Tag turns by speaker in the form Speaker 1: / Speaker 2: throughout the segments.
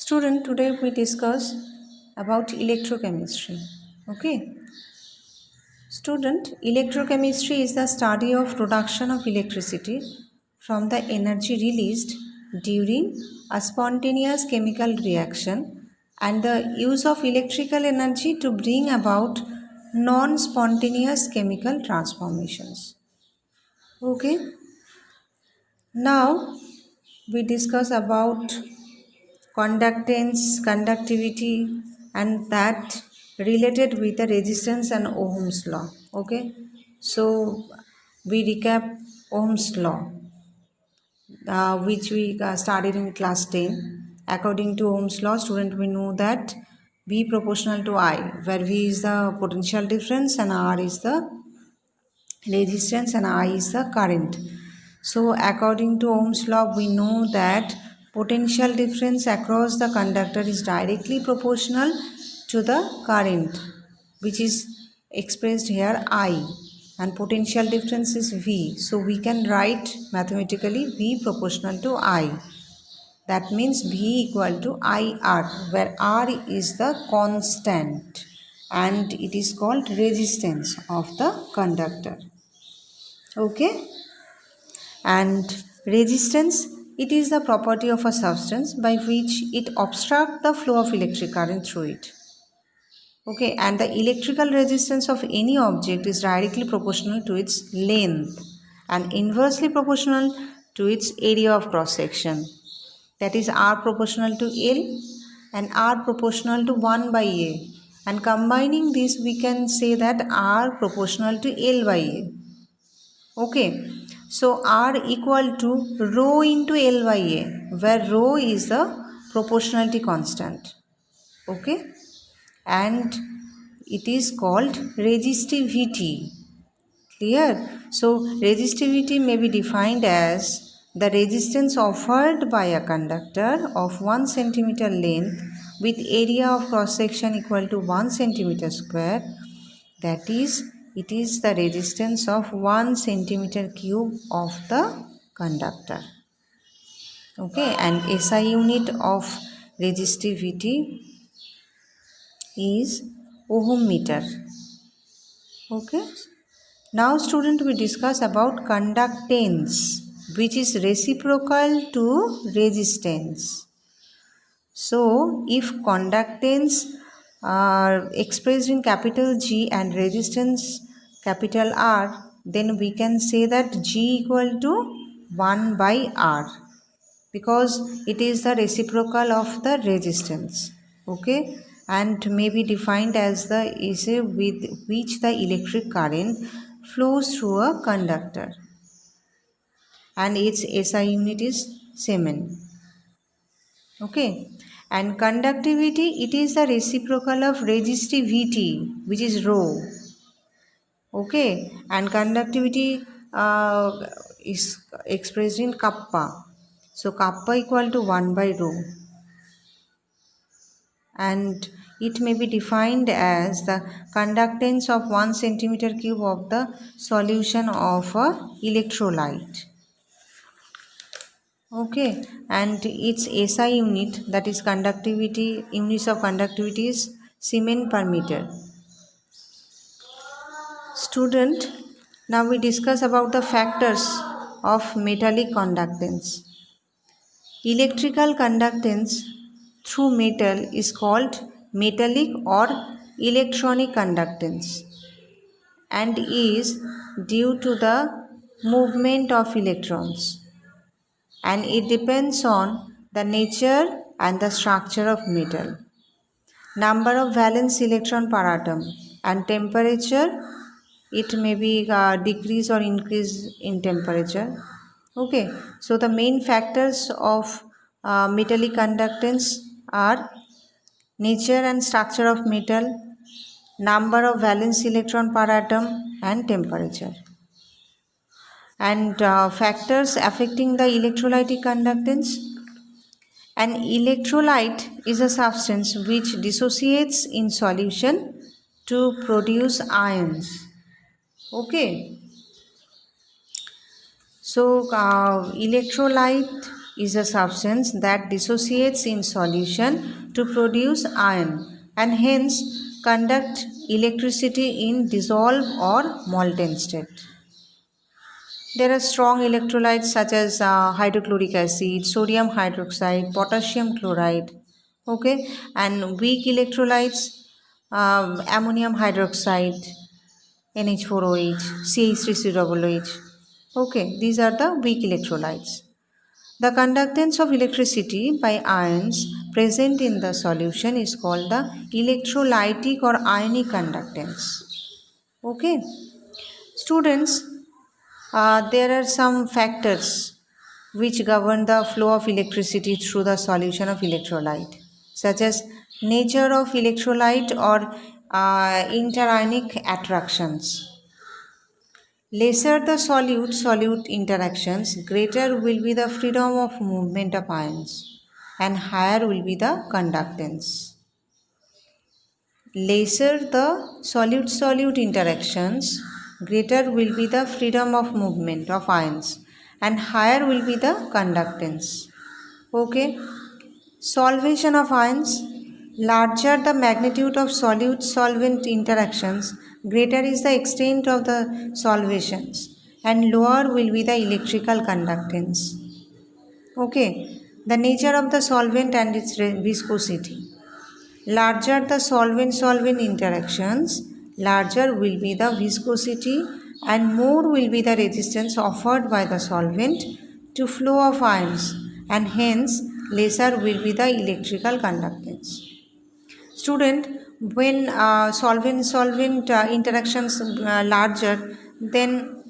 Speaker 1: Student, today we discuss about electrochemistry. Okay. Student, electrochemistry is the study of production of electricity from the energy released during a spontaneous chemical reaction and the use of electrical energy to bring about non-spontaneous chemical transformations. Okay. Now we discuss about conductance, conductivity, and that related with the resistance and Ohm's law. Okay, so we recap Ohm's law, which we studied in class 10. According to Ohm's law, student, we know that V proportional to I, where V is the potential difference and R is the resistance and I is the current. So according to Ohm's law, we know that potential difference across the conductor is directly proportional to the current, which is expressed here I, and potential difference is V. So we can write mathematically V proportional to I. That means V equal to IR, where R is the constant and it is called resistance of the conductor. Okay. And resistance, it is the property of a substance by which it obstructs the flow of electric current through it. Okay, and the electrical resistance of any object is directly proportional to its length and inversely proportional to its area of cross section. That is R proportional to L and R proportional to 1 by A. And combining this, we can say that R proportional to L by A. Okay, so R equal to rho into L by A, where rho is the proportionality constant. Okay, and it is called resistivity. Clear? So resistivity may be defined as the resistance offered by a conductor of 1 centimeter length with area of cross section equal to 1 centimeter square. That is, it is the resistance of 1 centimeter cube of the conductor. Okay, and SI unit of resistivity is ohm meter. Okay. Now student, we discuss about conductance, which is reciprocal to resistance. So if conductance are expressed in capital G and resistance capital R, then we can say that G equal to 1 by R, because it is the reciprocal of the resistance. Okay, and may be defined as the AC with which the electric current flows through a conductor, and its SI unit is Siemens. Okay, and conductivity, it is the reciprocal of resistivity, which is rho. Okay, and conductivity is expressed in kappa. So kappa equal to 1 by rho, and it may be defined as the conductance of 1 centimeter cube of the solution of a electrolyte. Okay, and its SI unit, that is conductivity, units of conductivity is Siemens per meter. Student, now we discuss about the factors of metallic conductance. Electrical conductance through metal is called metallic or electronic conductance and is due to the movement of electrons, and it depends on the nature and the structure of metal, number of valence electron per atom, and temperature. It may be decrease or increase in temperature. Okay, so the main factors of metallic conductance are nature and structure of metal, number of valence electron per atom, and temperature. And factors affecting the electrolytic conductance. An electrolyte is a substance which dissociates in solution to produce ions. Okay. So electrolyte is a substance that dissociates in solution to produce ion and hence conduct electricity in dissolved or molten state. There are strong electrolytes such as hydrochloric acid, sodium hydroxide, potassium chloride, okay, and weak electrolytes, ammonium hydroxide, NH4OH, CH3COOH. Okay, these are the weak electrolytes. The conductance of electricity by ions present in the solution is called the electrolytic or ionic conductance. Okay, students, there are some factors which govern the flow of electricity through the solution of electrolyte, such as nature of electrolyte or interionic attractions. Lesser the solute-solute interactions, greater will be the freedom of movement of ions and higher will be the conductance. Lesser the solute-solute interactions, greater will be the freedom of movement of ions and higher will be the conductance. Okay. Solvation of ions. Larger the magnitude of solute-solvent interactions, greater is the extent of the solvations and lower will be the electrical conductance. Okay. The nature of the solvent and its viscosity. Larger the solvent-solvent interactions, larger will be the viscosity and more will be the resistance offered by the solvent to flow of ions and hence lesser will be the electrical conductance. Student, when solvent-solvent interactions larger, then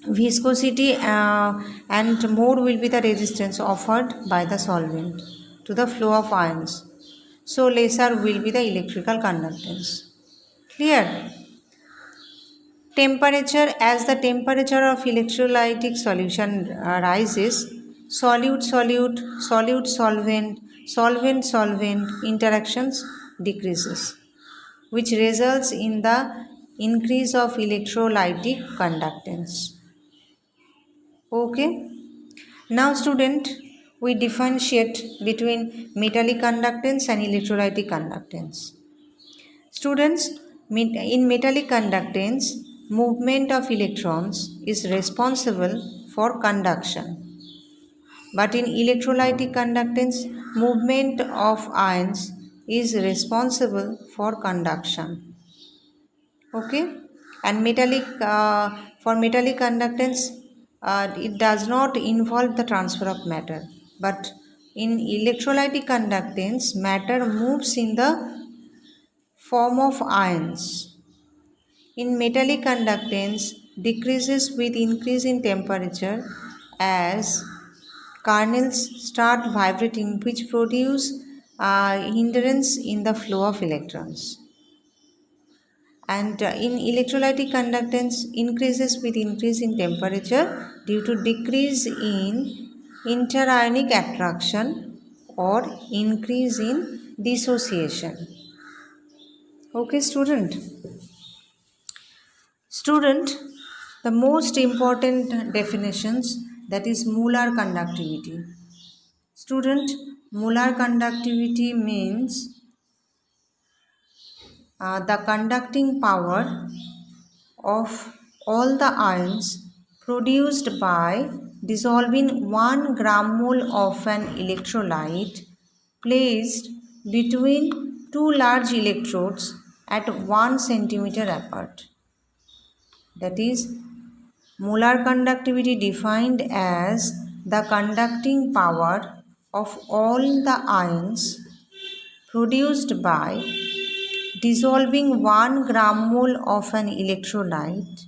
Speaker 1: viscosity and more will be the resistance offered by the solvent to the flow of ions. So lesser will be the electrical conductance. Clear? Temperature. As the temperature of electrolytic solution rises, solute-solute, solute-solvent, solvent-solvent interactions decreases, which results in the increase of electrolytic conductance. Okay. Now student, we differentiate between metallic conductance and electrolytic conductance. Students, in metallic conductance, movement of electrons is responsible for conduction. But in electrolytic conductance, movement of ions is responsible for conduction. Okay? And for metallic conductance, it does not involve the transfer of matter. But in electrolytic conductance, matter moves in the form of ions. In metallic conductance, decreases with increase in temperature as kernels start vibrating, which produce hindrance in the flow of electrons. And in electrolytic conductance, increases with increase in temperature due to decrease in interionic attraction or increase in dissociation. Okay, student. Student, the most important definitions, that is molar conductivity. Student, molar conductivity means the conducting power of all the ions produced by dissolving 1 gram mole of an electrolyte placed between two large electrodes at 1 centimeter apart. That is, molar conductivity defined as the conducting power of all the ions produced by dissolving 1 gram mole of an electrolyte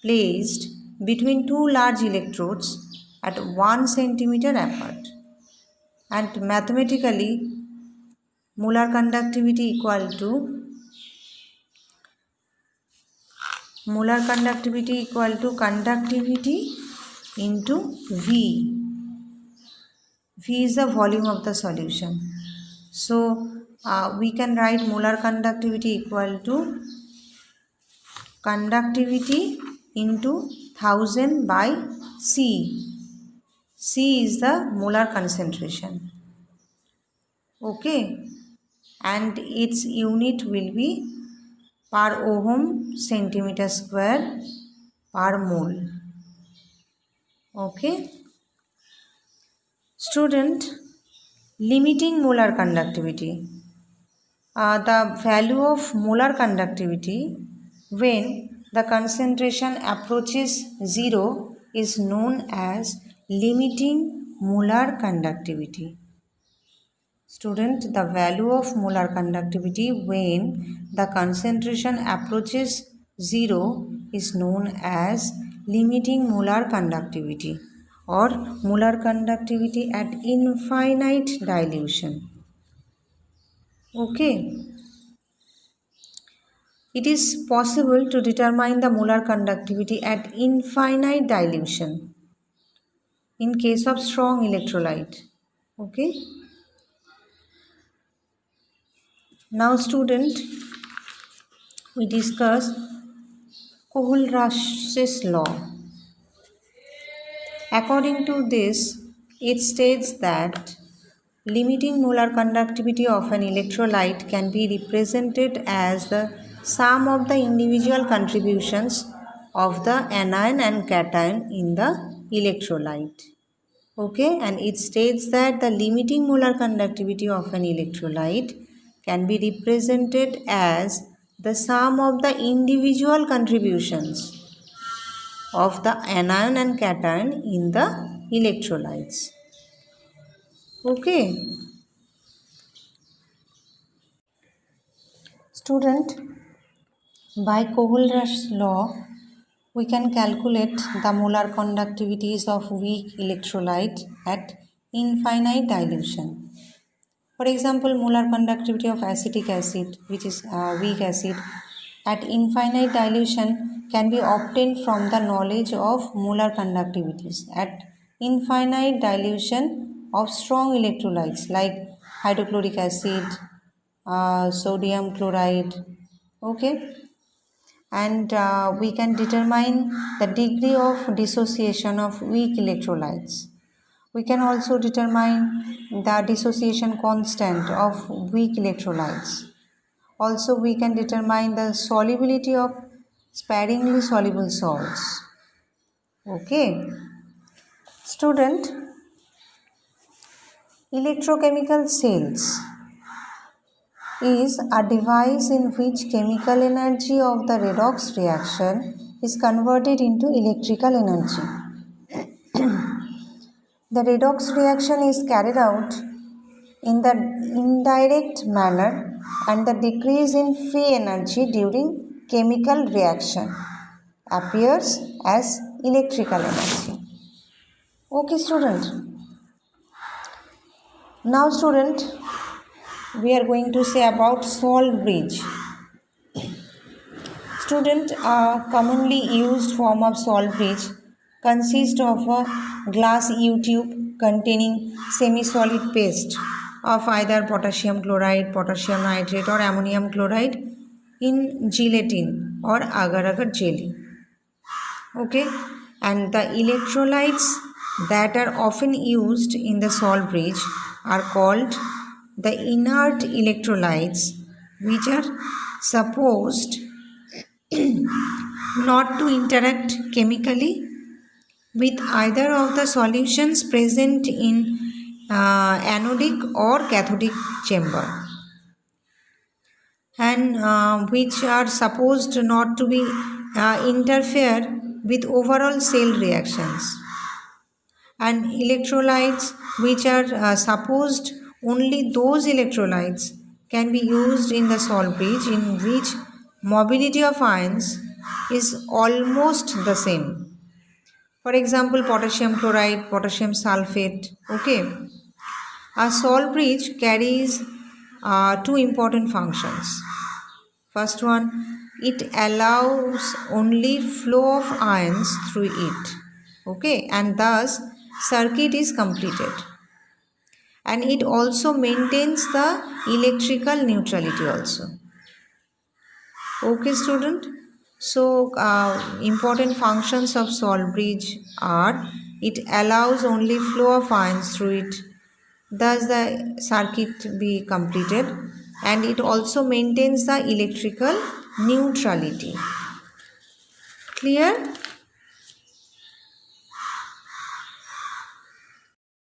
Speaker 1: placed between two large electrodes at 1 centimeter apart. And mathematically, molar conductivity equal to conductivity into V. V is the volume of the solution. So we can write molar conductivity equal to conductivity into 1000 by C. C is the molar concentration. Okay, and its unit will be per ohm centimeter square per mole. Okay, student, limiting molar conductivity. The value of molar conductivity when the concentration approaches zero is known as limiting molar conductivity. Student, the value of molar conductivity when the concentration approaches zero is known as limiting molar conductivity or molar conductivity at infinite dilution. Okay. It is possible to determine the molar conductivity at infinite dilution in case of strong electrolyte. Okay. Now student, we discuss Kohler-Rush's law. According to this, it states that limiting molar conductivity of an electrolyte can be represented as the sum of the individual contributions of the anion and cation in the electrolyte. Okay, and it states that the limiting molar conductivity of an electrolyte can be represented as the sum of the individual contributions of the anion and cation in the electrolytes. Okay. Student, by Kohler-Rush's law, we can calculate the molar conductivities of weak electrolyte at infinite dilution. For example, molar conductivity of acetic acid, which is weak acid, at infinite dilution can be obtained from the knowledge of molar conductivities at infinite dilution of strong electrolytes like hydrochloric acid, sodium chloride. Okay, and we can determine the degree of dissociation of weak electrolytes. We can also determine the dissociation constant of weak electrolytes. Also, we can determine the solubility of sparingly soluble salts. Okay. Student, electrochemical cells is a device in which chemical energy of the redox reaction is converted into electrical energy. The redox reaction is carried out in the indirect manner and the decrease in free energy during chemical reaction appears as electrical energy. Okay, student. Now, student, we are going to say about salt bridge. Student, a commonly used form of salt bridge consists of a glass U-tube containing semi-solid paste of either potassium chloride, potassium nitrate or ammonium chloride in gelatin or agar-agar jelly. Okay, and the electrolytes that are often used in the salt bridge are called the inert electrolytes, which are supposed not to interact chemically with either of the solutions present in anodic or cathodic chamber, and which are supposed not to be interfere with overall cell reactions, and electrolytes which are supposed only those electrolytes can be used in the salt bridge in which mobility of ions is almost the same. For example, potassium chloride, potassium sulfate. Okay, a salt bridge carries two important functions. First one, it allows only flow of ions through it. Okay, and thus circuit is completed. And it also maintains the electrical neutrality also. Okay, student. So, important functions of salt bridge are It allows only flow of ions through it. Thus the circuit be completed, and it also maintains the electrical neutrality. Clear?